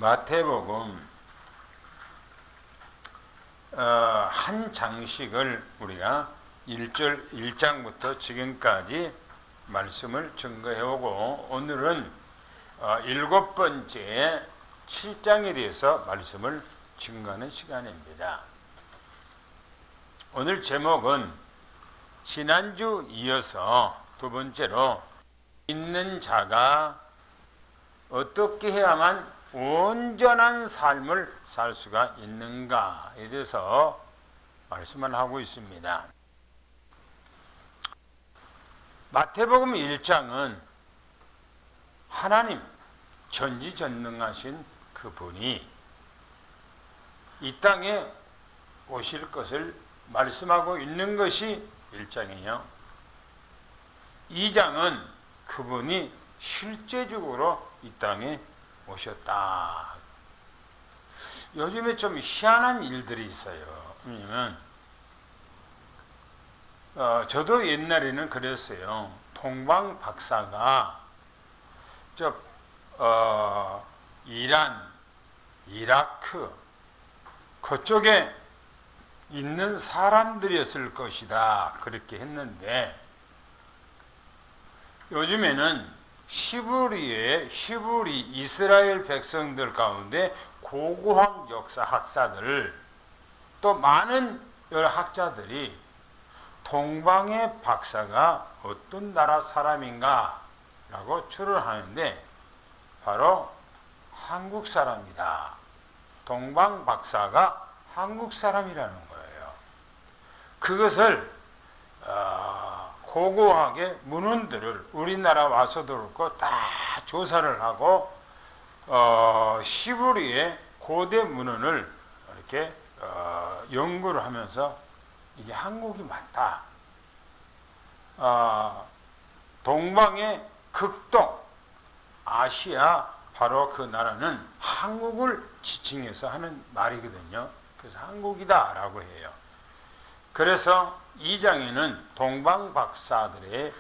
마태복음 한 장씩을 우리가 1장부터 지금까지 말씀을 증거해오고 오늘은 7번째 7장에 대해서 말씀을 증거하는 시간입니다. 오늘 제목은 지난주 이어서 두 번째로 믿는 자가 어떻게 해야만 온전한 삶을 살 수가 있는가에 대해서 말씀을 하고 있습니다. 마태복음 1장은 하나님 전지전능하신 그분이 이 땅에 오실 것을 말씀하고 있는 것이 1장이에요. 2장은 그분이 실제적으로 이 땅에 오셨다. 요즘에 좀 희한한 일들이 있어요. 왜냐면 저도 옛날에는 그랬어요. 동방 박사가 이란, 이라크 그쪽에 있는 사람들이었을 것이다. 그렇게 했는데 요즘에는 히브리 이스라엘 백성들 가운데 고고학 역사 학자들 또 많은 여러 학자들이 동방의 박사가 어떤 나라 사람인가 라고 추론하는데 바로 한국 사람이다. 동방 박사가 한국 사람이라는 거예요. 그것을 고고학의 문헌들을 우리나라 와서도 그렇고 다 조사를 하고 히브리의 고대 문헌을 이렇게 연구를 하면서 이게 한국이 맞다. 동방의 극동 아시아 바로 그 나라는 한국을 지칭해서 하는 말이거든요. 그래서 한국이다 라고 해요. 그래서 2장에는 동방 박사들의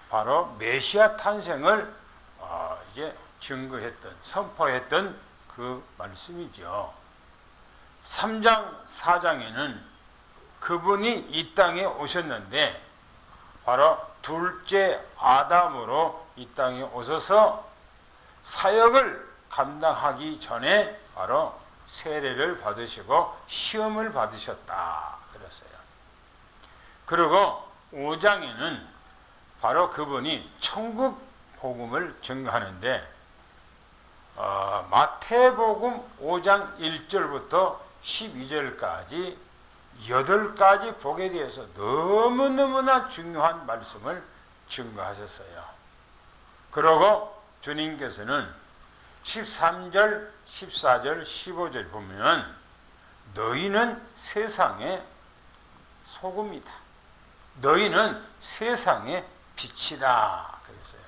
바로 메시아 탄생을 이제 증거했던, 선포했던 그 말씀이죠. 3장, 4장에는 그분이 이 땅에 오셨는데 바로 둘째 아담으로 이 땅에 오셔서 사역을 감당하기 전에 바로 세례를 받으시고 시험을 받으셨다. 그랬어요. 그리고 5장에는 바로 그분이 천국 복음을 증거하는데 마태복음 5장 1절부터 12절까지 8가지 복에 대해서 너무너무나 중요한 말씀을 증거하셨어요. 그리고 주님께서는 13절, 14절, 15절 보면 너희는 세상의 소금이다. 너희는 세상의 빛이다. 그랬어요.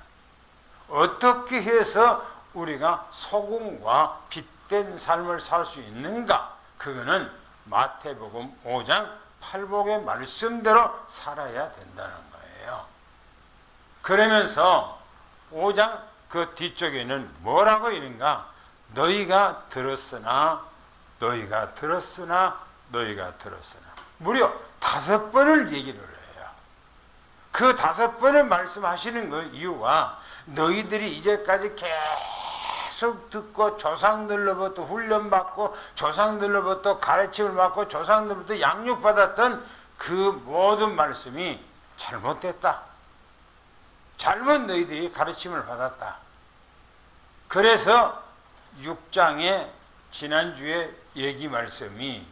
어떻게 해서 우리가 소금과 빛된 삶을 살 수 있는가? 그거는 마태복음 5장 8복의 말씀대로 살아야 된다는 거예요. 그러면서 5장 그 뒤쪽에는 뭐라고 있는가? 너희가 들었으나 너희가 들었으나 너희가 들었으나 무려 5번을 얘기를 해요. 그 5번을 말씀하시는 그 이유가 너희들이 이제까지 계속 듣고 조상들로부터 훈련받고 조상들로부터 가르침을 받고 조상들로부터 양육받았던 그 모든 말씀이 잘못됐다. 잘못 너희들이 가르침을 받았다. 그래서 6장의 지난주에 얘기 말씀이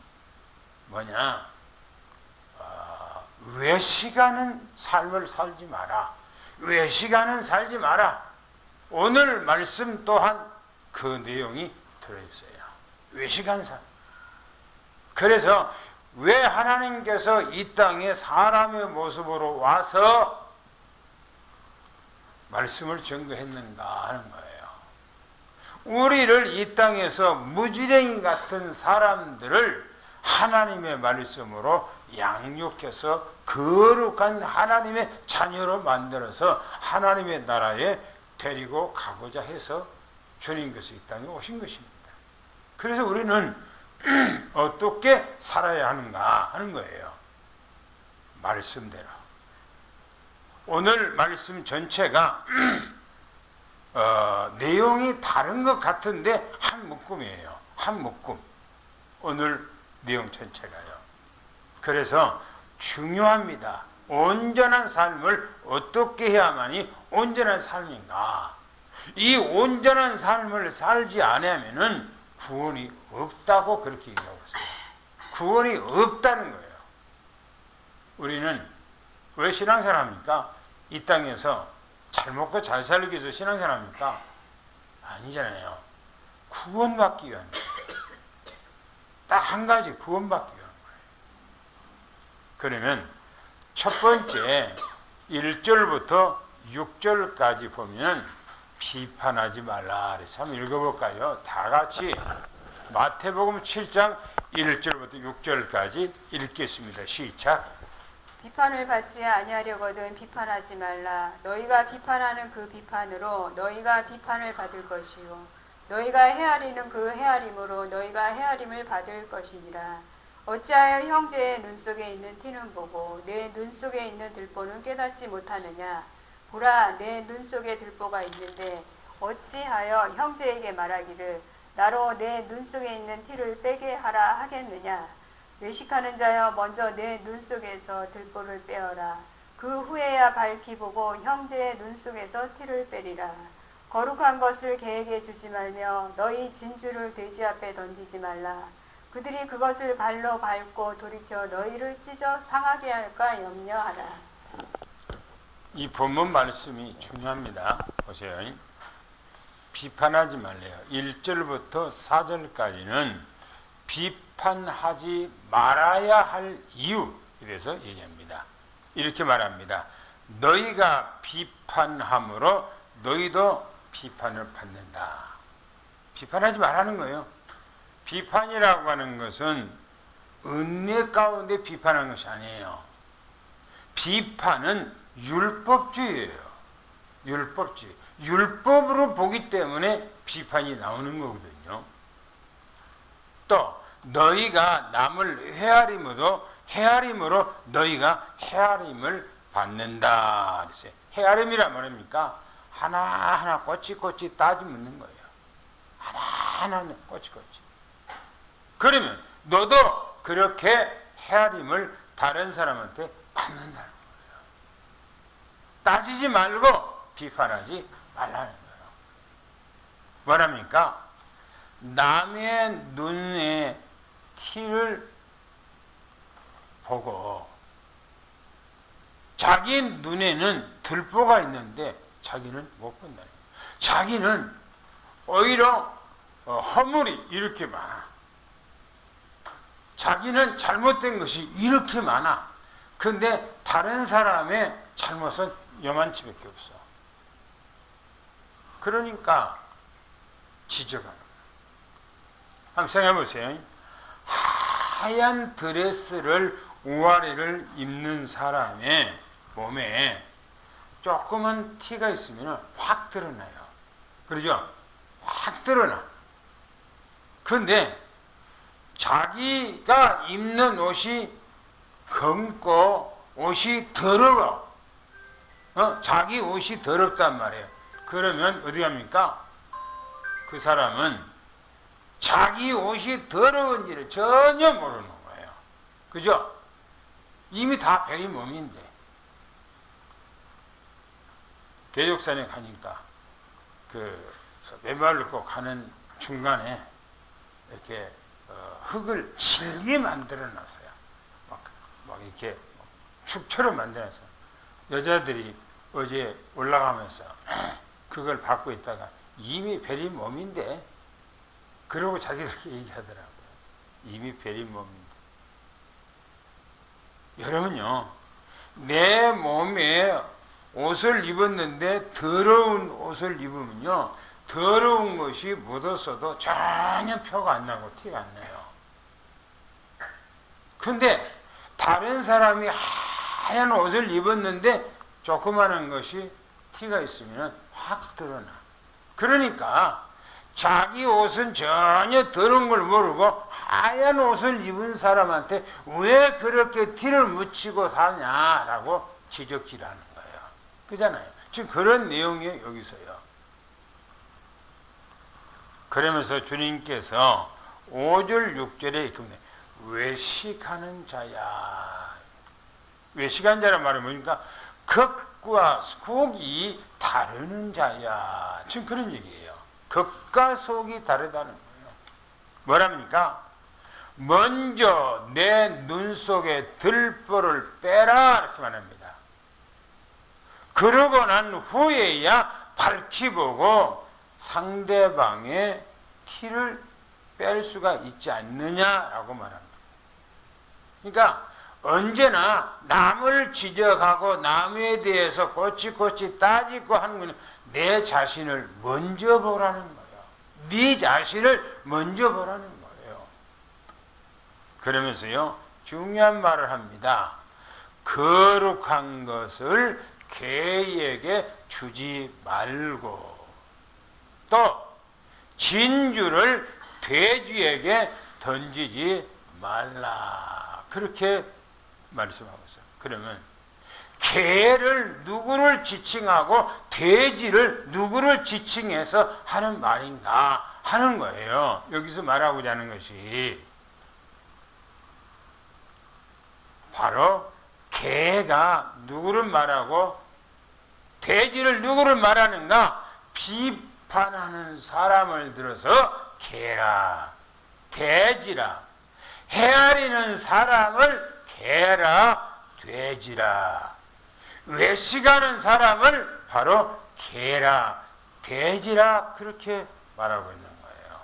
뭐냐? 외식하는 삶을 살지 마라. 외식하는 살지 마라. 오늘 말씀 또한 그 내용이 들어있어요. 외식하는 삶. 그래서 왜 하나님께서 이 땅에 사람의 모습으로 와서 말씀을 증거했는가 하는 거예요. 우리를 이 땅에서 무지랭이 같은 사람들을 하나님의 말씀으로 양육해서 거룩한 하나님의 자녀로 만들어서 하나님의 나라에 데리고 가고자 해서 주님께서 이 땅에 오신 것입니다. 그래서 우리는 어떻게 살아야 하는가 하는 거예요. 말씀대로. 오늘 말씀 전체가 내용이 다른 것 같은데 한 묶음이에요. 한 묶음. 오늘 내용 전체가요. 그래서 중요합니다. 온전한 삶을 어떻게 해야만이 온전한 삶인가. 이 온전한 삶을 살지 않으면은 구원이 없다고 그렇게 얘기하고 있어요. 구원이 없다는 거예요. 우리는 왜 신앙생활합니까? 이 땅에서 잘 먹고 잘 살기 위해서 신앙생활합니까? 아니잖아요. 구원받기 위한 거예요. 딱 한 가지 구원받기 위한 거예요. 그러면 첫 번째 1절부터 6절까지 보면 비판하지 말라 그래서 한번 읽어볼까요? 다 같이 마태복음 7장 1절부터 6절까지 읽겠습니다. 시작. 비판을 받지 아니하려거든 비판하지 말라. 너희가 비판하는 그 비판으로 너희가 비판을 받을 것이요 너희가 헤아리는 그 헤아림으로 너희가 헤아림을 받을 것이니라. 어찌하여 형제의 눈 속에 있는 티는 보고 내 눈 속에 있는 들보는 깨닫지 못하느냐. 보라, 내 눈 속에 들보가 있는데 어찌하여 형제에게 말하기를 나로 내 눈 속에 있는 티를 빼게 하라 하겠느냐. 외식하는 자여 먼저 내 눈 속에서 들보를 빼어라. 그 후에야 밝히 보고 형제의 눈 속에서 티를 빼리라. 거룩한 것을 개에게 주지 말며 너희 진주를 돼지 앞에 던지지 말라. 그들이 그것을 발로 밟고 돌이켜 너희를 찢어 상하게 할까 염려하라. 이 본문 말씀이 중요합니다. 보세요. 비판하지 말래요. 1절부터 4절까지는 비판하지 말아야 할 이유 이래서 얘기합니다. 이렇게 말합니다. 너희가 비판함으로 너희도 비판을 받는다. 비판하지 말라는 거예요. 비판이라고 하는 것은 은혜 가운데 비판하는 것이 아니에요. 비판은 율법주의예요. 율법주의. 율법으로 보기 때문에 비판이 나오는 거거든요. 또 너희가 남을 헤아림으로 너희가 헤아림을 받는다. 헤아림이란 말입니까? 하나하나 꼬치꼬치 따지 묻는 거예요. 하나하나 꼬치꼬치. 그러면 너도 그렇게 헤아림을 다른 사람한테 받는다는 거예요. 따지지 말고 비판하지 말라는 거예요. 뭐랍니까? 남의 눈에 티를 보고 자기 눈에는 들보가 있는데 자기는 못 본다는 거예요. 자기는 오히려 허물이 이렇게 많아. 자기는 잘못된 것이 이렇게 많아. 근데 다른 사람의 잘못은 요만치밖에 없어. 그러니까 지적하는 거예요. 한번 생각해 보세요. 하얀 드레스를 우아래를 입는 사람의 몸에 조그만 티가 있으면 확 드러나요. 그러죠? 확 드러나. 근데 자기가 입는 옷이 검고 옷이 더러워. 자기 옷이 더럽단 말이에요. 그러면 어디 갑니까? 그 사람은 자기 옷이 더러운지를 전혀 모르는 거예요. 그죠? 이미 다 베린 몸인데. 대적산에 가니까 그 맨발 놓고 가는 중간에 이렇게 흙을 질게 만들어 놨어요. 막 이렇게 축처럼 만들어 놨어요. 여자들이 어제 올라가면서 그걸 받고 있다가 이미 베린 몸인데, 그러고 자기들끼리 얘기하더라고요. 이미 베린 몸인데. 여러분요, 내 몸에 옷을 입었는데 더러운 옷을 입으면요, 더러운 것이 묻었어도 전혀 표가 안 나고 티가 안 나요. 근데 다른 사람이 하얀 옷을 입었는데 조그마한 것이 티가 있으면 확 드러나. 그러니까 자기 옷은 전혀 더러운 걸 모르고 하얀 옷을 입은 사람한테 왜 그렇게 티를 묻히고 사냐라고 지적질하는 거예요. 그잖아요. 지금 그런 내용이에요, 여기서요. 그러면서 주님께서 5절, 6절에 이렇게 외식하는 자야. 외식한 자란 말은 뭡니까? 겉과 속이 다르는 자야. 지금 그런 얘기예요. 겉과 속이 다르다는 거예요. 뭐랍니까? 먼저 내 눈 속에 들보를 빼라 이렇게 말합니다. 그러고 난 후에야 밝히 보고 상대방의 티를 뺄 수가 있지 않느냐라고 말합니다. 그러니까 언제나 남을 지적하고 남에 대해서 꼬치꼬치 따지고 하는 것은 내 자신을 먼저 보라는 거예요. 네 자신을 먼저 보라는 거예요. 그러면서요, 중요한 말을 합니다. 거룩한 것을 개에게 주지 말고 또 진주를 돼지에게 던지지 말라. 그렇게 말씀하고 있어요. 그러면 개를 누구를 지칭하고 돼지를 누구를 지칭해서 하는 말인가 하는 거예요. 여기서 말하고자 하는 것이 바로 개가 누구를 말하고 돼지를 누구를 말하는가? 비판하는 사람을 들어서 개라, 돼지라, 헤아리는 사람을 개라, 돼지라, 외식하는 사람을 바로 개라, 돼지라 그렇게 말하고 있는 거예요.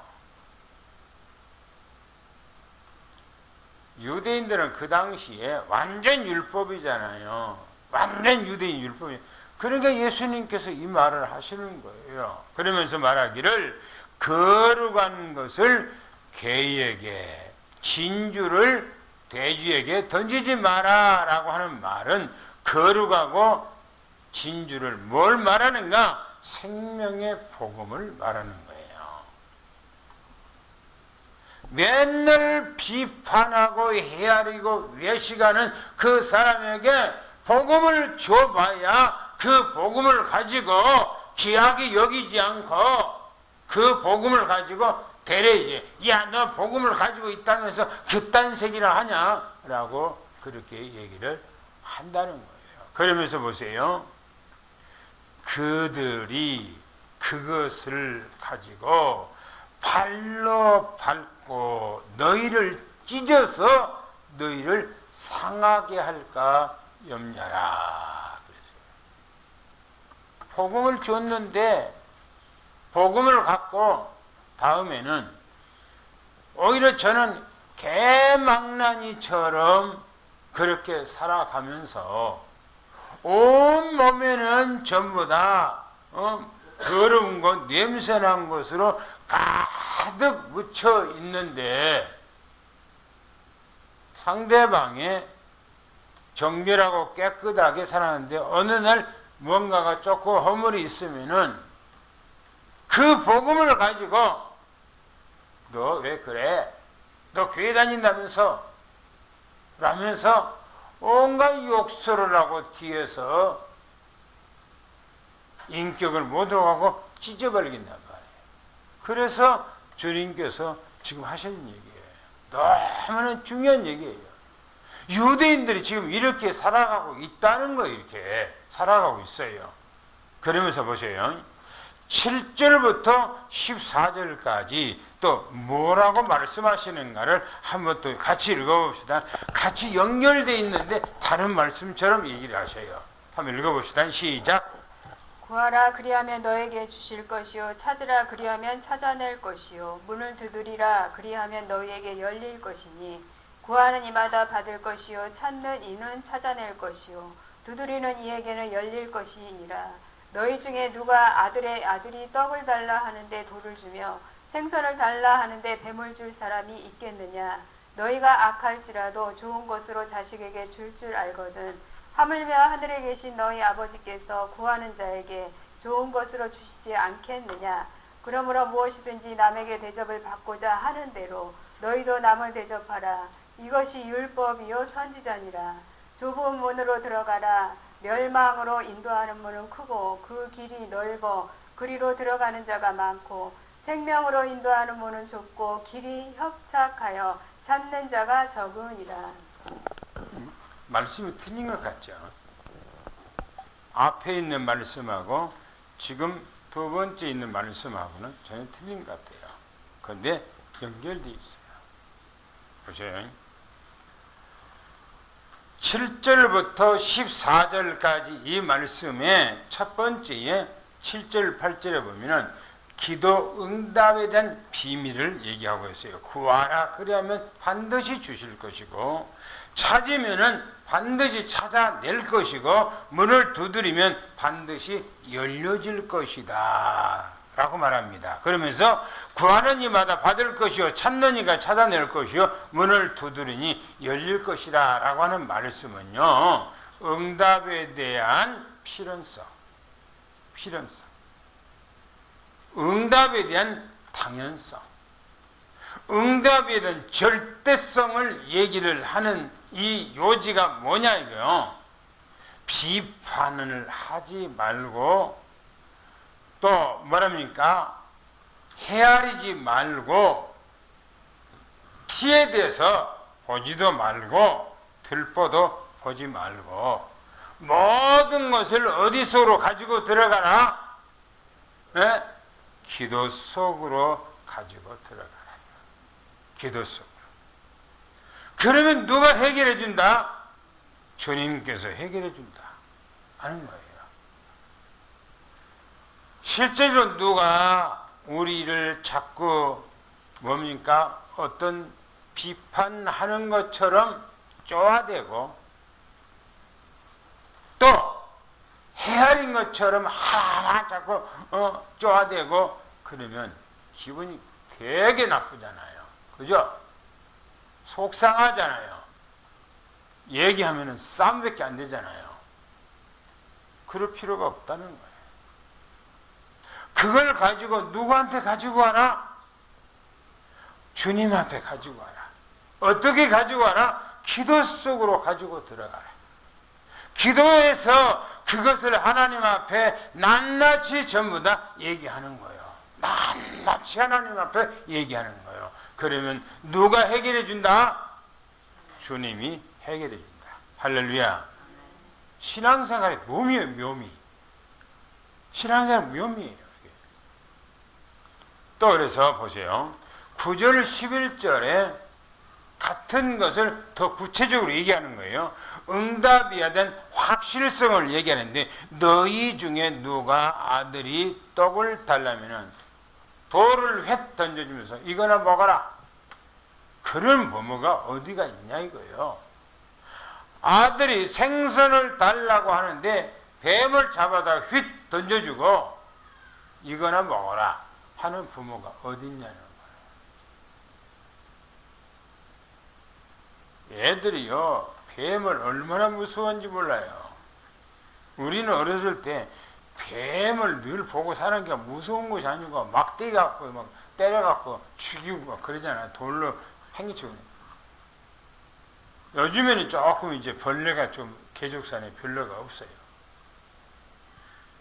유대인들은 그 당시에 완전 율법이잖아요. 완전 유대인 율법이. 그러니까 예수님께서 이 말을 하시는 거예요. 그러면서 말하기를 거룩한 것을 개에게, 진주를 돼지에게 던지지 마라 라고 하는 말은 거룩하고 진주를 뭘 말하는가? 생명의 복음을 말하는 거예요. 맨날 비판하고 헤아리고 외식하는 그 사람에게 복음을 줘봐야 그 복음을 가지고 귀하게 여기지 않고 그 복음을 가지고 대레이지. 야, 너 복음을 가지고 있다면서 그딴 색이나 하냐? 라고 그렇게 얘기를 한다는 거예요. 그러면서 보세요. 그들이 그것을 가지고 발로 밟고 너희를 찢어서 너희를 상하게 할까 염려라. 그랬어요. 복음을 줬는데 복음을 갖고 다음에는 오히려 저는 개망나니처럼 그렇게 살아가면서 온 몸에는 전부 다 더러운 것, 냄새난 것으로 가득 묻혀 있는데 상대방의 정결하고 깨끗하게 살았는데 어느 날 뭔가가 조금 허물이 있으면은 그 복음을 가지고 너 왜 그래? 너 교회 다닌다면서? 라면서 온갖 욕설을 하고 뒤에서 인격을 못 하고 찢어버리긴단 말이에요. 그래서 주님께서 지금 하시는 얘기예요. 너무나 중요한 얘기예요. 유대인들이 지금 이렇게 살아가고 있다는 거예요. 이렇게 살아가고 있어요. 그러면서 보세요. 7절부터 14절까지 또 뭐라고 말씀하시는가를 한번 또 같이 읽어봅시다. 같이 연결되어 있는데 다른 말씀처럼 얘기를 하셔요. 한번 읽어봅시다. 시작. 구하라 그리하면 너에게 주실 것이요 찾으라 그리하면 찾아낼 것이요 문을 두드리라 그리하면 너희에게 열릴 것이니 구하는 이마다 받을 것이요 찾는 이는 찾아낼 것이요 두드리는 이에게는 열릴 것이니라. 너희 중에 누가 아들이 떡을 달라 하는데 돌을 주며 생선을 달라 하는데 뱀을 줄 사람이 있겠느냐. 너희가 악할지라도 좋은 것으로 자식에게 줄 알거든. 하물며 하늘에 계신 너희 아버지께서 구하는 자에게 좋은 것으로 주시지 않겠느냐. 그러므로 무엇이든지 남에게 대접을 받고자 하는 대로 너희도 남을 대접하라. 이것이 율법이요 선지자니라. 좁은 문으로 들어가라. 멸망으로 인도하는 문은 크고 그 길이 넓어 그리로 들어가는 자가 많고 생명으로 인도하는 문은 좁고 길이 협착하여 찾는 자가 적으니라. 말씀이 틀린 것 같죠? 앞에 있는 말씀하고 지금 두 번째 있는 말씀하고는 전혀 틀린 것 같아요. 그런데 연결되어 있어요. 보세요. 7절부터 14절까지 이 말씀의 첫 번째에 7절, 8절에 보면은 기도 응답에 대한 비밀을 얘기하고 있어요. 구하라 그리하면 반드시 주실 것이고 찾으면은 반드시 찾아낼 것이고 문을 두드리면 반드시 열려질 것이다 라고 말합니다. 그러면서 구하는 이마다 받을 것이요 찾는 이가 찾아낼 것이요 문을 두드리니 열릴 것이다 라고 하는 말씀은요, 응답에 대한 필연성, 응답에 대한 당연성, 응답에 대한 절대성을 얘기를 하는 이 요지가 뭐냐 이거요. 비판을 하지 말고 또 뭐랍니까? 헤아리지 말고 티에 대해서 보지도 말고 들보도 보지 말고 모든 것을 어디서로 가지고 들어가라? 네? 기도 속으로 가지고 들어가라. 기도 속으로. 그러면 누가 해결해 준다? 주님께서 해결해 준다 하는 거예요. 실제로 누가 우리를 자꾸 뭡니까? 어떤 비판하는 것처럼 쪼아대고 또 헤아린 것처럼 하나 자꾸 쪼아대고 그러면 기분이 되게 나쁘잖아요. 그죠? 속상하잖아요. 얘기하면은 싸움밖에 안 되잖아요. 그럴 필요가 없다는 거예요. 그걸 가지고 누구한테 가지고 와라? 주님 앞에 가지고 와라. 어떻게 가지고 와라? 기도 속으로 가지고 들어가라. 기도해서 그것을 하나님 앞에 낱낱이 전부 다 얘기하는 거예요. 낱낱이 하나님 앞에 얘기하는 거예요. 그러면 누가 해결해 준다? 주님이 해결해 준다. 할렐루야. 신앙생활의 묘미예요, 묘미. 신앙생활 묘미예요. 또 그래서 보세요. 9절 11절에 같은 것을 더 구체적으로 얘기하는 거예요. 응답이야 된 확실성을 얘기하는데 너희 중에 누가 아들이 떡을 달라면은 돌을 획 던져주면서 이거나 먹어라. 그런 부모가 어디가 있냐 이거예요. 아들이 생선을 달라고 하는데 뱀을 잡아다 휙 던져주고 이거나 먹어라 하는 부모가 어디 있냐는 거예요. 애들이요 뱀을 얼마나 무서운지 몰라요. 우리는 어렸을 때 뱀을 늘 보고 사는 게 무서운 것이 아니고 막 때려갖고 막 때려갖고 죽이고 막 그러잖아요. 돌로 행위치고. 요즘에는 조금 이제 벌레가 좀 계족산에 별로가 없어요.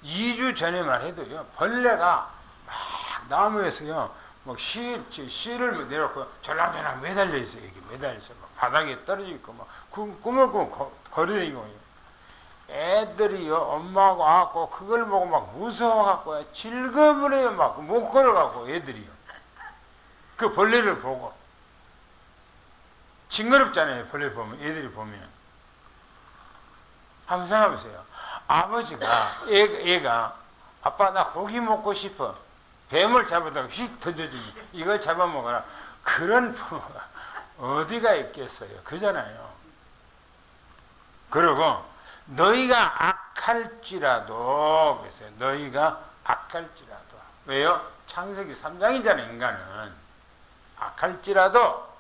2주 전에만 해도요 벌레가 막 나무에서요 막 씨를 내려놓고 절랑절랑 매달려 있어요. 여기 매달려 있어요. 막 바닥에 떨어져 있고 막 꾸물꾸물 거리고. 애들이요 엄마하고 와갖고 그걸 보고 막 무서워갖고 질겁을 해요. 막 못 걸어갖고 애들이요 그 벌레를 보고 징그럽잖아요. 벌레 보면 애들이 보면. 한번 생각해보세요. 아버지가 애가 아빠 나 고기 먹고 싶어. 뱀을 잡아다가 휙 던져주니 이걸 잡아먹어라. 그런 부모가 어디가 있겠어요. 그잖아요. 그리고 너희가 악할지라도 그랬어요. 너희가 악할지라도. 왜요? 창세기 3장이잖아요. 인간은. 악할지라도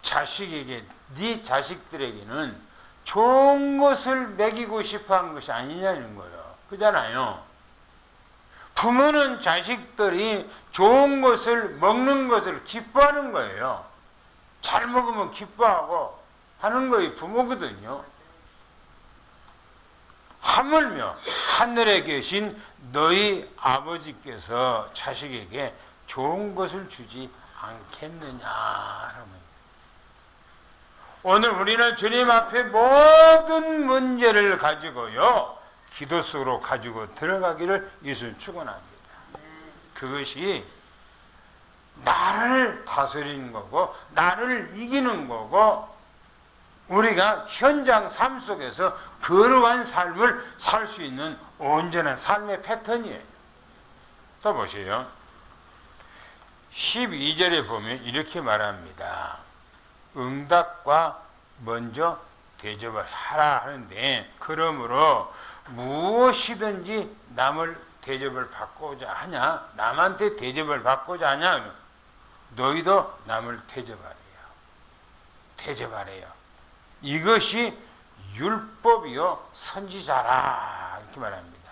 자식에게 네 자식들에게는 좋은 것을 먹이고 싶어 한 것이 아니냐는 거예요. 그잖아요. 부모는 자식들이 좋은 것을 먹는 것을 기뻐하는 거예요. 잘 먹으면 기뻐하고 하는 거이 부모거든요. 하물며 하늘에 계신 너희 아버지께서 자식에게 좋은 것을 주지 않겠느냐. 오늘 우리는 주님 앞에 모든 문제를 가지고요, 기도 속으로 가지고 들어가기를 예수님 축원합니다. 그것이 나를 다스리는 거고 나를 이기는 거고 우리가 현장 삶 속에서 거룩한 삶을 살 수 있는 온전한 삶의 패턴이에요. 또 보세요. 12절에 보면 이렇게 말합니다. 응답과 먼저 대접을 하라 하는데, 그러므로 무엇이든지 남을 대접을 받고자 하냐, 남한테 대접을 받고자 하냐, 너희도 남을 대접하래요. 이것이 율법이요 선지자라, 이렇게 말합니다.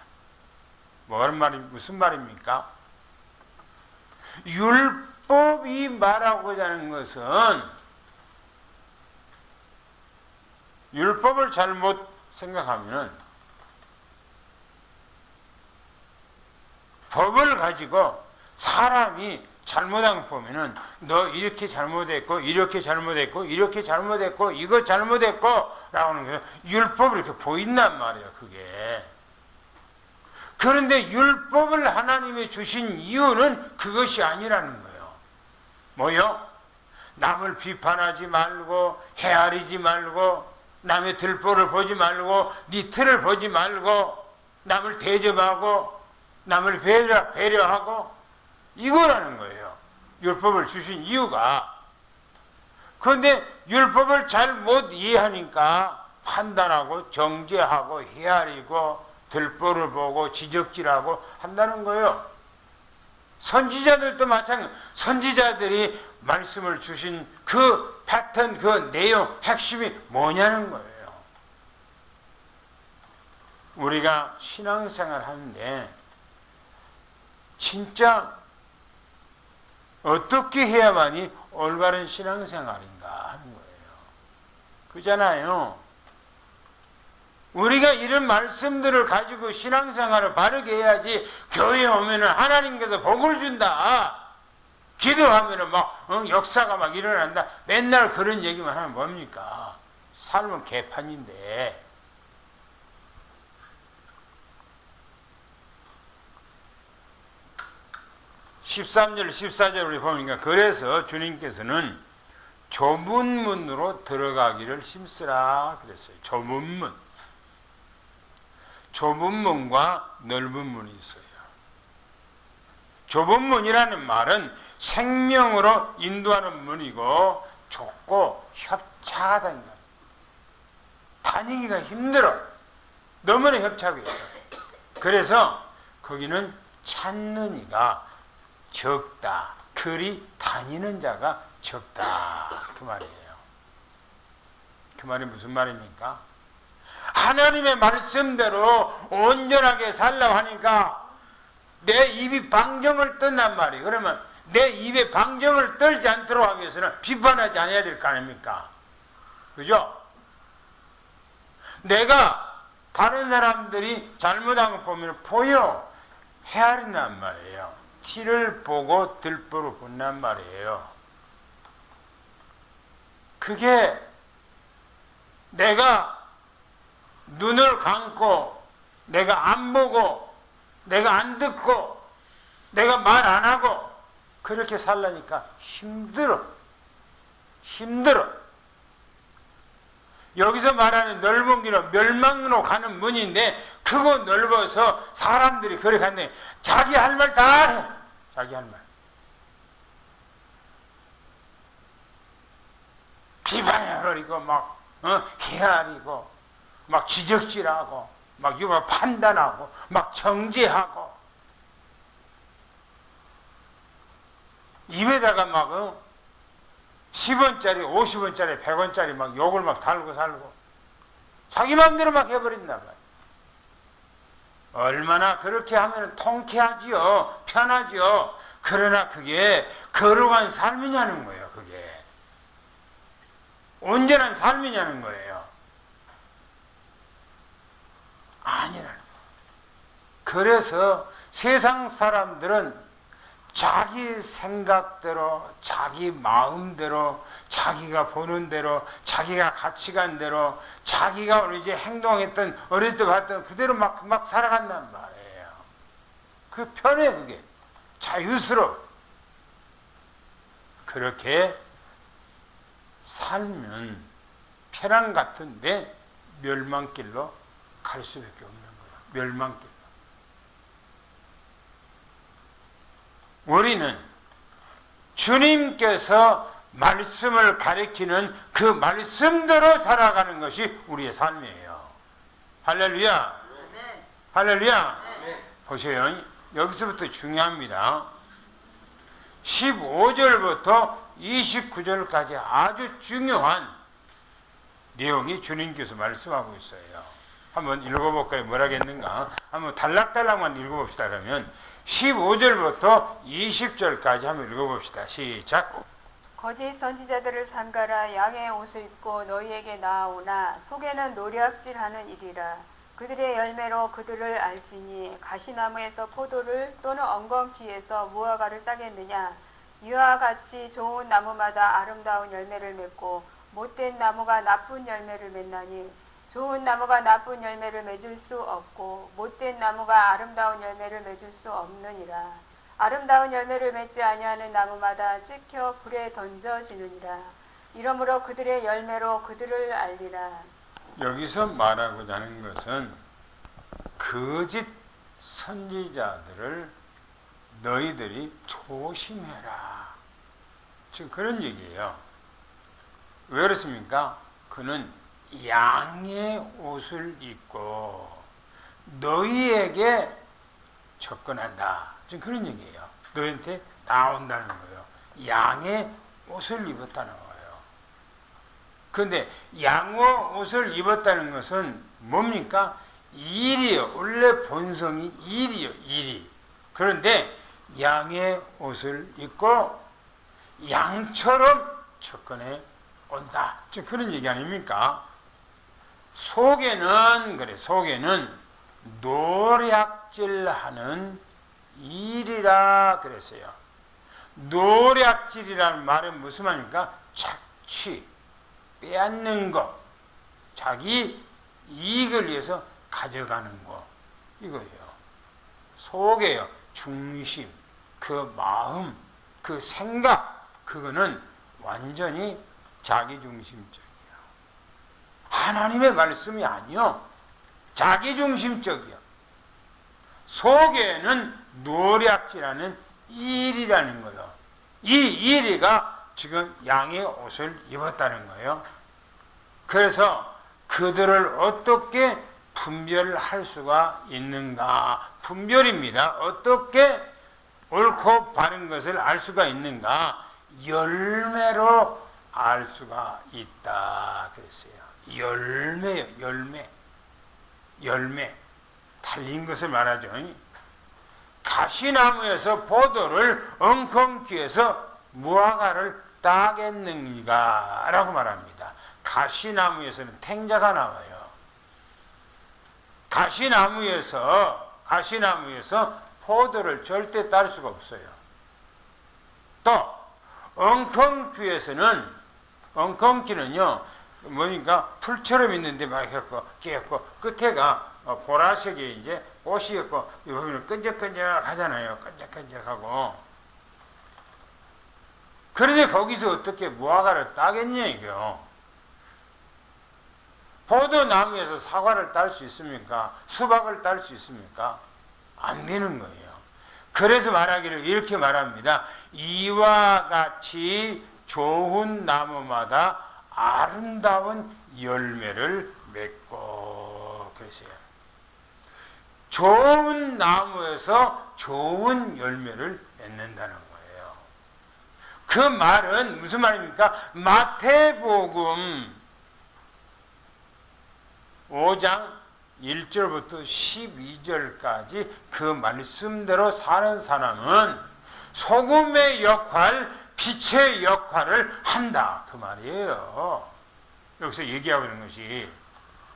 무슨 말입니까? 율법이 말하고자 하는 것은, 율법을 잘못 생각하면 법을 가지고 사람이 잘못한 거 보면은 너 이렇게 잘못했고 이렇게 잘못했고 이렇게 잘못했고 이거 잘못했고 라고 하는 거예요. 율법을 이렇게 보인단 말이에요. 그게. 그런데 율법을 하나님이 주신 이유는 그것이 아니라는 거예요. 뭐요? 남을 비판하지 말고 헤아리지 말고 남의 들보를 보지 말고 네 틀을 보지 말고 남을 대접하고 남을 배려하고 이거라는 거예요. 율법을 주신 이유가. 그런데 율법을 잘 못 이해하니까 판단하고 정죄하고 헤아리고 들보를 보고 지적질하고 한다는 거예요. 선지자들도 마찬가지. 선지자들이 말씀을 주신 그 패턴, 그 내용, 핵심이 뭐냐는 거예요. 우리가 신앙생활 하는데 진짜 어떻게 해야만이 올바른 신앙생활인가 하는 거예요. 그잖아요. 우리가 이런 말씀들을 가지고 신앙생활을 바르게 해야지. 교회에 오면은 하나님께서 복을 준다, 기도하면은 막 역사가 막 일어난다, 맨날 그런 얘기만 하면 뭡니까? 삶은 개판인데. (13절) (14절) 우리 보니까, 그래서 주님께서는 좁은 문으로 들어가기를 힘쓰라 그랬어요. 좁은 문과 넓은 문이 있어요. 좁은 문이라는 말은 생명으로 인도하는 문이고, 좁고 협착하다는 거예요. 다니기가 힘들어. 너무나 협착이 있어요. 그래서 거기는 찾는 이가 적다. 그리 다니는 자가 적다. 그 말이에요. 그 말이 무슨 말입니까? 하나님의 말씀대로 온전하게 살라고 하니까 내 입이 방정을 뜬단 말이에요. 그러면 내 입에 방정을 떨지 않도록 하기 위해서는 비판하지 않아야 될 거 아닙니까? 그죠? 내가 다른 사람들이 잘못한 거 보면 보여 헤아린단 말이에요. 티를 보고 들보를 본단 말이에요. 그게 내가 눈을 감고 내가 안 보고 내가 안 듣고 내가 말 안 하고 그렇게 살라니까 힘들어. 여기서 말하는 넓은 길은 멸망으로 가는 문인데, 그거 넓어서 사람들이 그렇게 갔네. 자기 할 말 다 해. 자기 할 말. 비판해버리고 막 헤아리고 막 지적질하고 막 이거 판단하고 막 정죄하고 입에다가 막 10원짜리 50원짜리 100원짜리 막 욕을 막 달고 살고 자기 마음대로 막 해버린단 말이야. 얼마나 그렇게 하면 통쾌하지요. 편하지요. 그러나 그게 거룩한 삶이냐는 거예요. 그게 온전한 삶이냐는 거예요. 아니라는 거예요. 그래서 세상 사람들은 자기 생각대로, 자기 마음대로, 자기가 보는 대로, 자기가 가치관대로, 자기가 이제 행동했던, 어릴 때 봤던 그대로 막 살아간단 말이에요. 그 편해, 그게. 자유스러워. 그렇게 살면 편안 같은데 멸망길로 갈 수밖에 없는 거예요. 멸망길. 우리는 주님께서 말씀을 가리키는 그 말씀대로 살아가는 것이 우리의 삶이에요. 할렐루야. 할렐루야. 보세요. 여기서부터 중요합니다. 15절부터 29절까지 아주 중요한 내용이 주님께서 말씀하고 있어요. 한번 읽어볼까요? 뭐라겠는가? 한번 달락달락만 읽어봅시다. 그러면 15절부터 20절까지 한번 읽어봅시다. 시작. 거짓 선지자들을 삼가라. 양의 옷을 입고 너희에게 나아오나 속에는 노략질하는 일이라. 그들의 열매로 그들을 알지니 가시나무에서 포도를 또는 엉겅퀴에서 무화과를 따겠느냐. 이와 같이 좋은 나무마다 아름다운 열매를 맺고 못된 나무가 나쁜 열매를 맺나니 좋은 나무가 나쁜 열매를 맺을 수 없고 못된 나무가 아름다운 열매를 맺을 수 없느니라. 아름다운 열매를 맺지 아니하는 나무마다 찍혀 불에 던져지느니라. 이러므로 그들의 열매로 그들을 알리라. 여기서 말하고자 하는 것은 거짓 선지자들을 너희들이 조심해라. 지금 그런 얘기예요. 왜 그렇습니까? 그는 양의 옷을 입고 너희에게 접근한다. 지금 그런 얘기예요. 너희한테 나온다는 거예요. 양의 옷을 입었다는 거예요. 그런데 양의 옷을 입었다는 것은 뭡니까? 일이요. 원래 본성이 일이요. 일이. 그런데 양의 옷을 입고 양처럼 접근해 온다. 지금 그런 얘기 아닙니까? 속에는 노략질하는 일이라 그랬어요. 노략질이라는 말은 무슨 말입니까? 착취, 빼앗는 것, 자기 이익을 위해서 가져가는 것, 이거예요. 속에요. 중심, 그 마음, 그 생각, 그거는 완전히 자기중심적이에요. 하나님의 말씀이 아니요. 자기중심적이요. 속에는 노략질하는 일이라는 거예요. 이 일이가 지금 양의 옷을 입었다는 거예요. 그래서 그들을 어떻게 분별할 수가 있는가? 분별입니다. 어떻게 옳고 바른 것을 알 수가 있는가? 열매로 알 수가 있다 그랬어요. 열매요. 열매. 달린 것을 말하죠. 가시나무에서 포도를 엉겅퀴에서 무화과를 따겠는가? 라고 말합니다. 가시나무에서는 탱자가 나와요. 가시나무에서 포도를 절대 딸 수가 없어요. 또 엉겅퀴는요 뭐니까 풀처럼 있는데 막 해갖고 끝에가 보라색이 이제 옷이었고 여기는 끈적끈적하잖아요. 끈적끈적하고. 그런데 거기서 어떻게 무화과를 따겠냐 이게요. 포도나무에서 사과를 딸 수 있습니까? 수박을 딸 수 있습니까? 안 되는 거예요. 그래서 말하기를 이렇게 말합니다. 이와 같이 좋은 나무마다 아름다운 열매를 맺고 그랬어요. 좋은 나무에서 좋은 열매를 맺는다는 거예요. 그 말은 무슨 말입니까? 마태복음 5장 1절부터 12절까지 그 말씀대로 사는 사람은 소금의 역할, 빛의 역할을 한다. 그 말이에요. 여기서 얘기하고 있는 것이.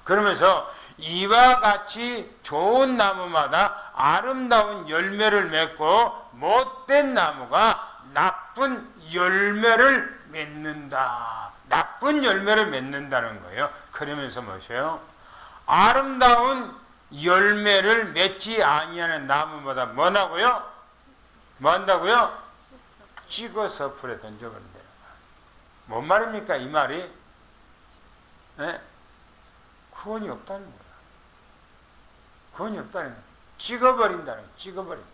그러면서 이와 같이 좋은 나무마다 아름다운 열매를 맺고 못된 나무가 나쁜 열매를 맺는다. 나쁜 열매를 맺는다는 거예요. 그러면서 뭐죠? 아름다운 열매를 맺지 아니하는 나무마다 뭐라고요? 뭐한다고요? 찍어서 불에 던져버린다. 뭔 말입니까? 이 말이? 네? 구원이 없다는 거야. 구원이 없다는 거야. 찍어버린다는 거야. 찍어버린다.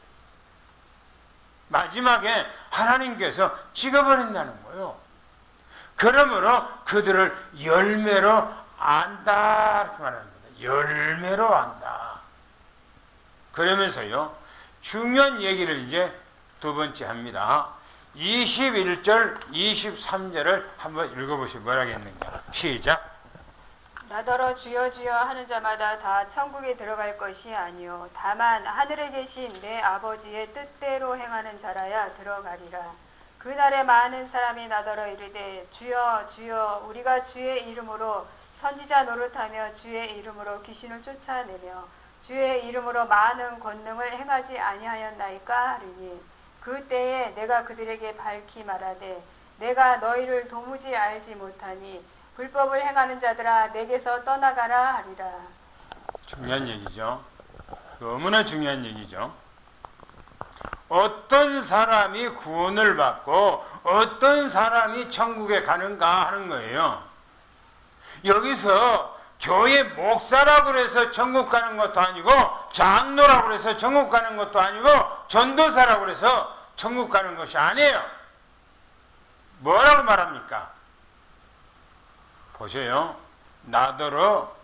마지막에 하나님께서 찍어버린다는 거예요. 그러므로 그들을 열매로 안다. 이렇게 말합니다. 열매로 안다. 그러면서요, 중요한 얘기를 이제 두 번째 합니다. 21절, 23절을 한번 읽어보시면 뭐라겠는가. 시작. 나더러 주여 주여 하는 자마다 다 천국에 들어갈 것이 아니요 다만 하늘에 계신 내 아버지의 뜻대로 행하는 자라야 들어가리라. 그날에 많은 사람이 나더러 이르되 주여 주여 우리가 주의 이름으로 선지자 노릇하며 주의 이름으로 귀신을 쫓아내며 주의 이름으로 많은 권능을 행하지 아니하였나이까 하리니 그때에 내가 그들에게 밝히 말하되 내가 너희를 도무지 알지 못하니 불법을 행하는 자들아 내게서 떠나가라 하리라. 중요한 얘기죠. 너무나 중요한 얘기죠. 어떤 사람이 구원을 받고 어떤 사람이 천국에 가는가 하는 거예요. 여기서 교회 목사라고 해서 천국 가는 것도 아니고 장로라고 해서 천국 가는 것도 아니고 전도사라고 해서 천국 가는 것이 아니에요. 뭐라고 말합니까? 보세요. 나더러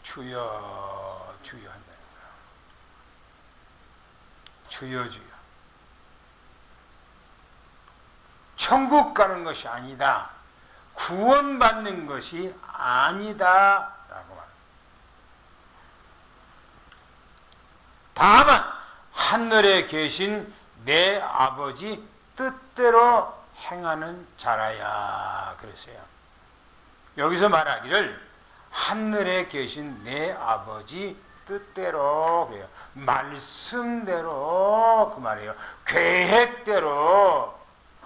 주여 주여 한다는 거예요. 주여 주여. 천국 가는 것이 아니다. 구원받는 것이 아니다. 라고 말합니다. 다만 하늘에 계신 내 아버지 뜻대로 행하는 자라야 그랬어요. 여기서 말하기를 하늘에 계신 내 아버지 뜻대로 그래요. 말씀대로 그 말이에요. 계획대로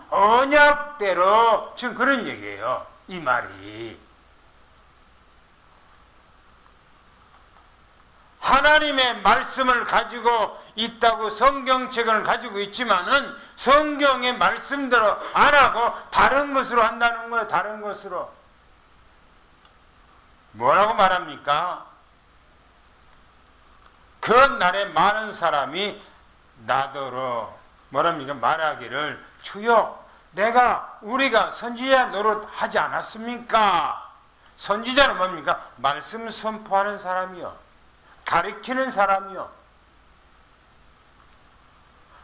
언약대로 지금 그런 얘기예요. 이 말이 하나님의 말씀을 가지고 있다고 성경책을 가지고 있지만은 성경의 말씀대로 안 하고 다른 것으로 한다는 거예요. 다른 것으로. 뭐라고 말합니까? 그 날에 많은 사람이 나더러 뭐랍니까? 말하기를 주여 우리가 선지자 노릇 하지 않았습니까? 선지자는 뭡니까? 말씀 선포하는 사람이요. 가르치는 사람이요.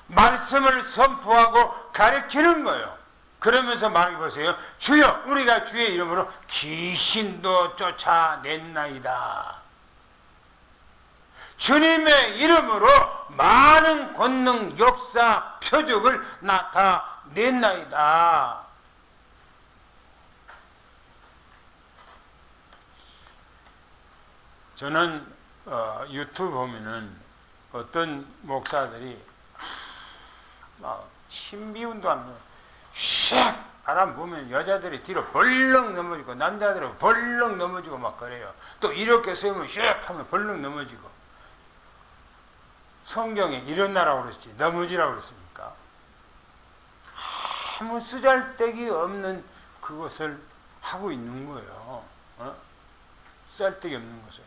말씀을 선포하고 가르치는 거예요. 그러면서 말해보세요. 주여 우리가 주의 이름으로 귀신도 쫓아냈나이다. 주님의 이름으로 많은 권능, 역사, 표적을 나타냈나이다. 저는 유튜브 보면은 어떤 목사들이 막 신비운도 안 해요. 샥! 바람 보면 여자들이 뒤로 벌렁 넘어지고 남자들은 벌렁 넘어지고 막 그래요. 또 이렇게 세우면 샥 하면 벌렁 넘어지고. 성경에 일어나라고 그랬지 넘어지라고 그랬습니까? 아무 쓰잘데기 없는 그것을 하고 있는 거예요. 쓰잘데기 없는 것을.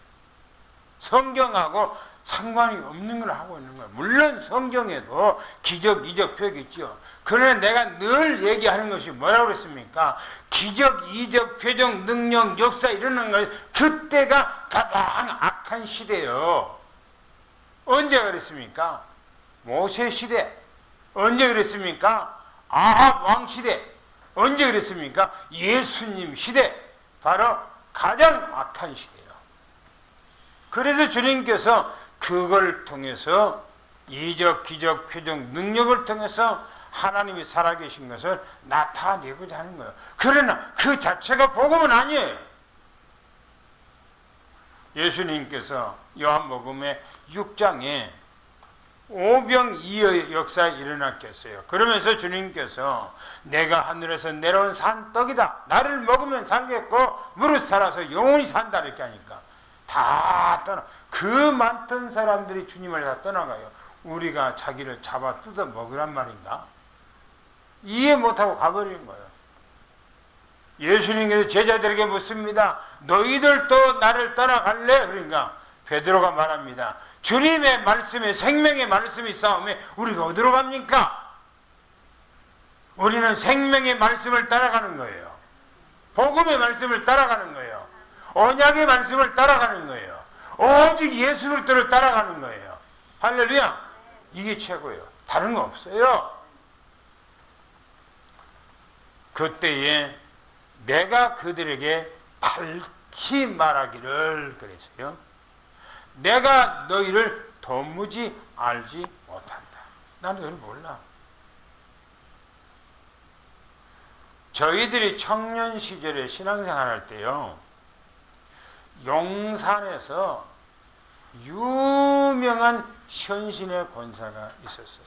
성경하고 상관이 없는 걸 하고 있는 거예요. 물론 성경에도 기적, 이적, 표적이 있죠. 그러나 내가 늘 얘기하는 것이 뭐라고 그랬습니까? 기적, 이적, 표적, 능력, 역사 이러는 것 그때가 가장 악한 시대예요. 언제 그랬습니까? 모세 시대. 언제 그랬습니까? 아합 왕 시대. 언제 그랬습니까? 예수님 시대. 바로 가장 악한 시대예요. 그래서 주님께서 그걸 통해서 이적, 기적, 표적, 능력을 통해서 하나님이 살아계신 것을 나타내고자 하는 거예요. 그러나 그 자체가 복음은 아니에요. 예수님께서 요한복음의 6장에 오병이어의 역사가 일어났겠어요. 그러면서 주님께서 내가 하늘에서 내려온 산 떡이다. 나를 먹으면 살겠고 무릇 살아서 영원히 산다 이렇게 하니까 다 떠나. 그 많던 사람들이 주님을 다 떠나가요. 우리가 자기를 잡아 뜯어 먹으란 말인가? 이해 못하고 가버리는 거예요. 예수님께서 제자들에게 묻습니다. 너희들도 나를 떠나갈래? 그러니까 베드로가 말합니다. 주님의 말씀에 생명의 말씀이 있사오매 우리가 어디로 갑니까? 우리는 생명의 말씀을 따라가는 거예요. 복음의 말씀을 따라가는 거예요. 언약의 말씀을 따라가는 거예요. 오직 예수 그리스도를 따라가는 거예요. 할렐루야. 이게 최고예요. 다른 거 없어요. 그때에 내가 그들에게 밝히 말하기를 그랬어요. 내가 너희를 도무지 알지 못한다. 나는 너를 몰라. 저희들이 청년 시절에 신앙생활 할 때요, 용산에서 유명한 현신의 권사가 있었어요.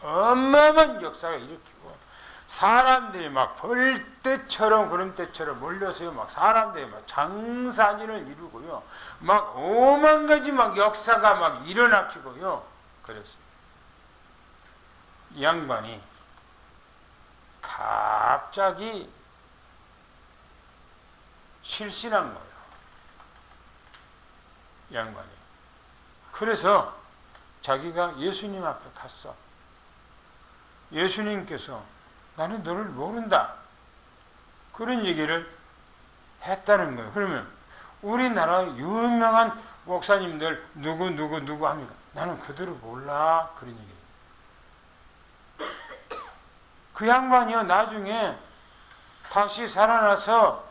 어마어마한 역사가 일으키고 사람들이 막 벌떼처럼 구름떼처럼 몰려서요, 막 사람들이 막 장사진을 이루고요, 막 오만 가지 막 역사가 막 일어나키고요, 그랬어요. 이 양반이 갑자기 실신한 거예요. 이 양반이. 그래서 자기가 예수님 앞에 갔어. 예수님께서 나는 너를 모른다. 그런 얘기를 했다는 거예요. 그러면 우리나라 유명한 목사님들 누구 합니까? 나는 그들을 몰라. 그런 얘기예요. 그 양반이요, 나중에 다시 살아나서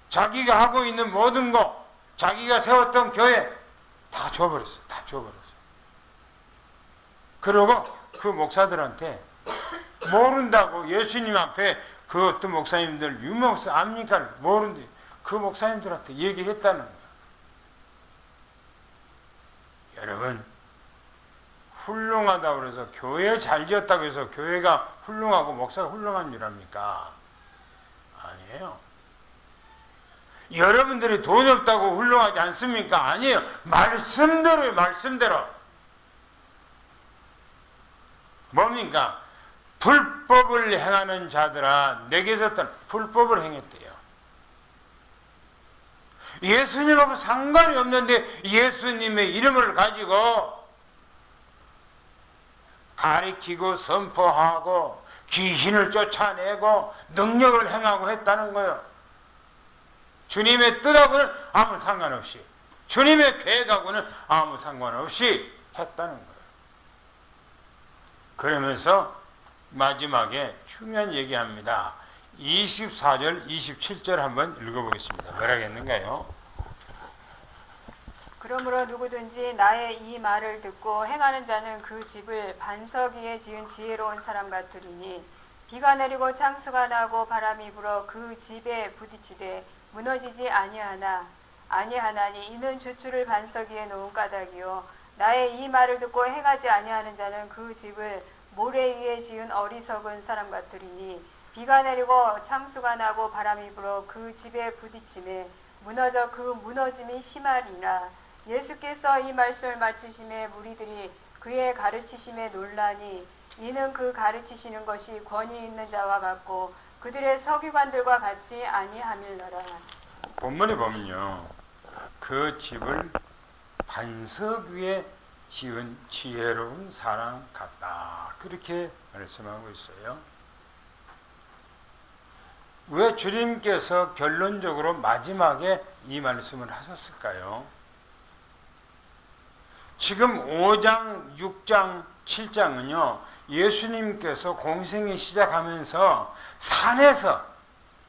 자기가 하고 있는 모든 거, 자기가 세웠던 교회 다 줘버렸어. 다 줘버렸어. 그러고 그 목사들한테 모른다고, 예수님 앞에 그 어떤 목사님들 유명 목사 압니까? 모른데 그 목사님들한테 얘기를 했다는 거예요. 여러분, 훌륭하다고 그래서 교회 잘 지었다고 해서 교회가 훌륭하고 목사가 훌륭한 줄 압니까? 아니에요. 여러분들이 돈이 없다고 훌륭하지 않습니까? 아니에요. 말씀대로요, 말씀대로. 뭡니까? 불법을 행하는 자들아 내게서 떠나. 불법을 행했대요. 예수님하고 상관이 없는데 예수님의 이름을 가지고 가리키고 선포하고 귀신을 쫓아내고 능력을 행하고 했다는 거예요. 주님의 뜻하고는 아무 상관없이, 주님의 계획하고는 아무 상관없이 했다는 거예요. 그러면서 마지막에 중요한 얘기합니다. 24절, 27절 한번 읽어보겠습니다. 뭐라고 했는가요? 그러므로 누구든지 나의 이 말을 듣고 행하는 자는 그 집을 반석 위에 지은 지혜로운 사람 같으리니 비가 내리고 창수가 나고 바람이 불어 그 집에 부딪히되 무너지지 아니하나니 이는 주추를 반석 위에 놓은 까닭이요 나의 이 말을 듣고 행하지 아니하는 자는 그 집을 모래 위에 지은 어리석은 사람 같으리니 비가 내리고 창수가 나고 바람이 불어 그 집에 부딪힘에 무너져 그 무너짐이 심하리라. 예수께서 이 말씀을 마치심에 무리들이 그의 가르치심에 놀라니 이는 그 가르치시는 것이 권위 있는 자와 같고 그들의 서기관들과 같지 아니함일러라. 본문에 보면요, 그 집을 반석 위에 지은 지혜로운 사람 같다, 그렇게 말씀하고 있어요. 왜 주님께서 결론적으로 마지막에 이 말씀을 하셨을까요? 지금 5장, 6장, 7장은요 예수님께서 공생이 시작하면서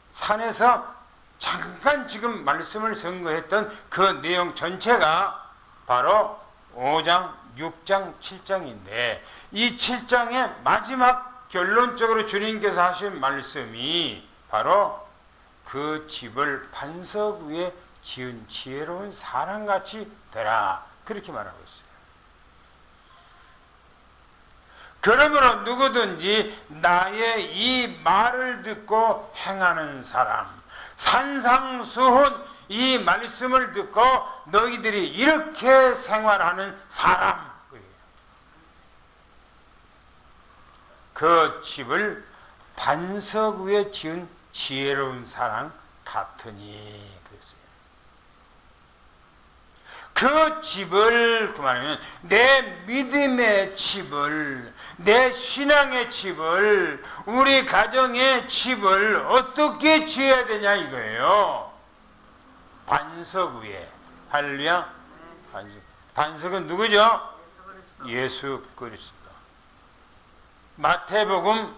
산에서 잠깐 지금 말씀을 선거했던 그 내용 전체가 바로 5장, 6장, 7장인데 이 7장의 마지막 결론적으로 주님께서 하신 말씀이 바로 그 집을 반석 위에 지은 지혜로운 사람같이 되라 그렇게 말하고 있어요. 그러므로 누구든지 나의 이 말을 듣고 행하는 사람, 산상수훈 이 말씀을 듣고 너희들이 이렇게 생활하는 사람, 그 집을 반석 위에 지은 지혜로운 사람 같으니 그랬어요. 그 집을 그 말하면 내 믿음의 집을, 내 신앙의 집을, 우리 가정의 집을 어떻게 지어야 되냐 이거예요. 반석 위에. 할렐루야. 반석은 누구죠? 예수 그리스도. 마태복음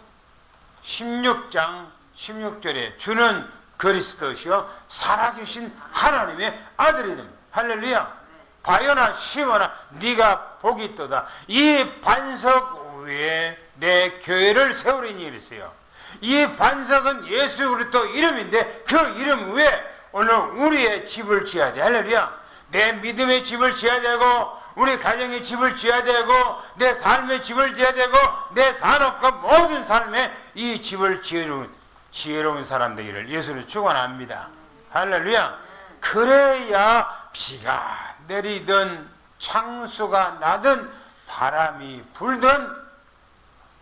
16장 16절에 주는 그리스도시요 살아계신 하나님의 아들이니 할렐루야. 바요나 시모나 네가 복이 있도다. 이 반석 위에 내 교회를 세우리니 이랬어요. 이 반석은 예수 그리스도 이름인데 그 이름 위에 오늘 우리의 집을 지어야 돼. 할렐루야. 내 믿음의 집을 지어야 되고 우리 가정의 집을 지어야 되고 내 삶의 집을 지어야 되고 내 산업과 모든 삶에 이 집을 지혜로운 사람 되기를 예수는 축원합니다. 할렐루야. 그래야 비가 내리든 창수가 나든 바람이 불든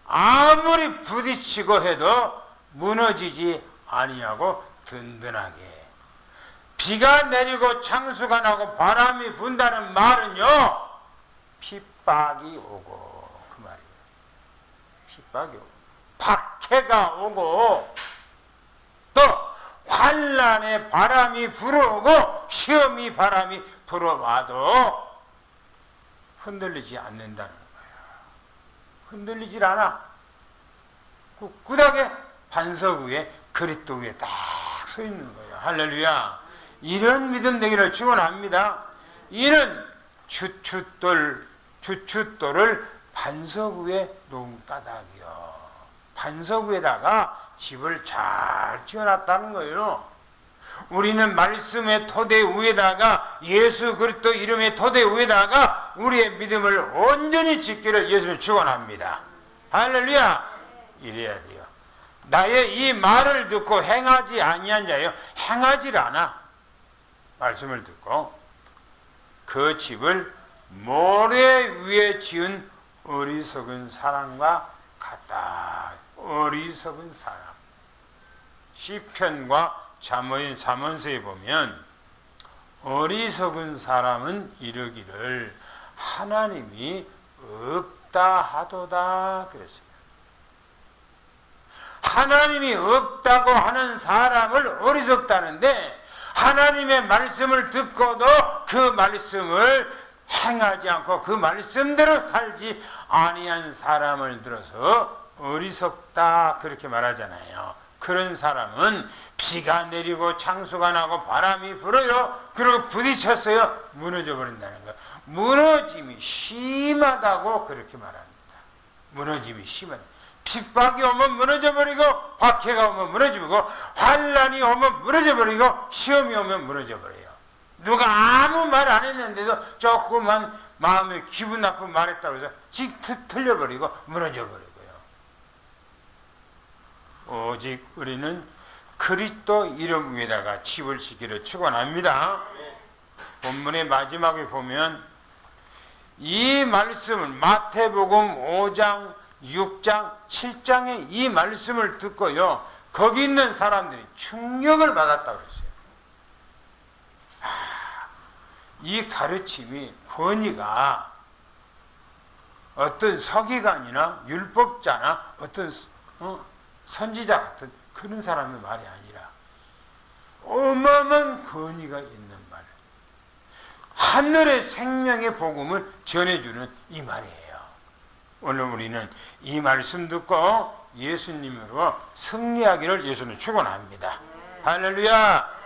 아무리 부딪히고 해도 무너지지 아니하고 든든하게. 비가 내리고 창수가 나고 바람이 분다는 말은요 핍박이 오고 그 말이에요. 핍박이 오고 박해가 오고 또 환난의 바람이 불어오고 시험이 바람이 불어와도 흔들리지 않는다는 거예요. 흔들리질 않아. 굳하게 반석 위에 그리스도 위에 딱 서 있는 거예요. 할렐루야. 이런 믿음 되기를 축원합니다. 이는 주춧돌을 반석 위에 놓은 까닭이요. 반석 위에다가 집을 잘 지어놨다는 거예요. 우리는 말씀의 토대 위에다가 예수 그리스도 이름의 토대 위에다가 우리의 믿음을 온전히 짓기를 예수를 축원합니다. 할렐루야. 이래야 돼요. 나의 이 말을 듣고 행하지 아니한 자요 행하질 않아. 말씀을 듣고 그 집을 모래 위에 지은 어리석은 사람과 같다. 어리석은 사람. 시편과 잠언서에 보면 어리석은 사람은 이르기를 하나님이 없다 하도다 그랬어요. 하나님이 없다고 하는 사람을 어리석다는데 하나님의 말씀을 듣고도 그 말씀을 행하지 않고 그 말씀대로 살지 아니한 사람을 들어서 어리석다 그렇게 말하잖아요. 그런 사람은 비가 내리고 창수가 나고 바람이 불어요. 그리고 부딪혔어요. 무너져 버린다는 거예요. 무너짐이 심하다고 그렇게 말합니다. 무너짐이 심하다. 핍박이 오면 무너져버리고 박해가 오면 무너져버리고 환난이 오면 무너져버리고 시험이 오면 무너져버려요. 누가 아무 말 안 했는데도 조금만 마음에 기분 나쁜 말 했다고 해서 틀려버리고 무너져버리고요. 오직 우리는 그리스도 이름 위에다가 집을 지기를 축원합니다. 본문의 마지막에 보면 이 말씀을 마태복음 5장 6장, 7장의 이 말씀을 듣고요. 거기 있는 사람들이 충격을 받았다고 했어요. 이 가르침이 권위가 어떤 서기관이나 율법자나 어떤 선지자 같은 그런 사람의 말이 아니라 어마어마한 권위가 있는 말. 하늘의 생명의 복음을 전해주는 이 말이에요. 오늘 우리는 이 말씀 듣고 예수님으로 승리하기를 예수는 축원합니다. 할렐루야.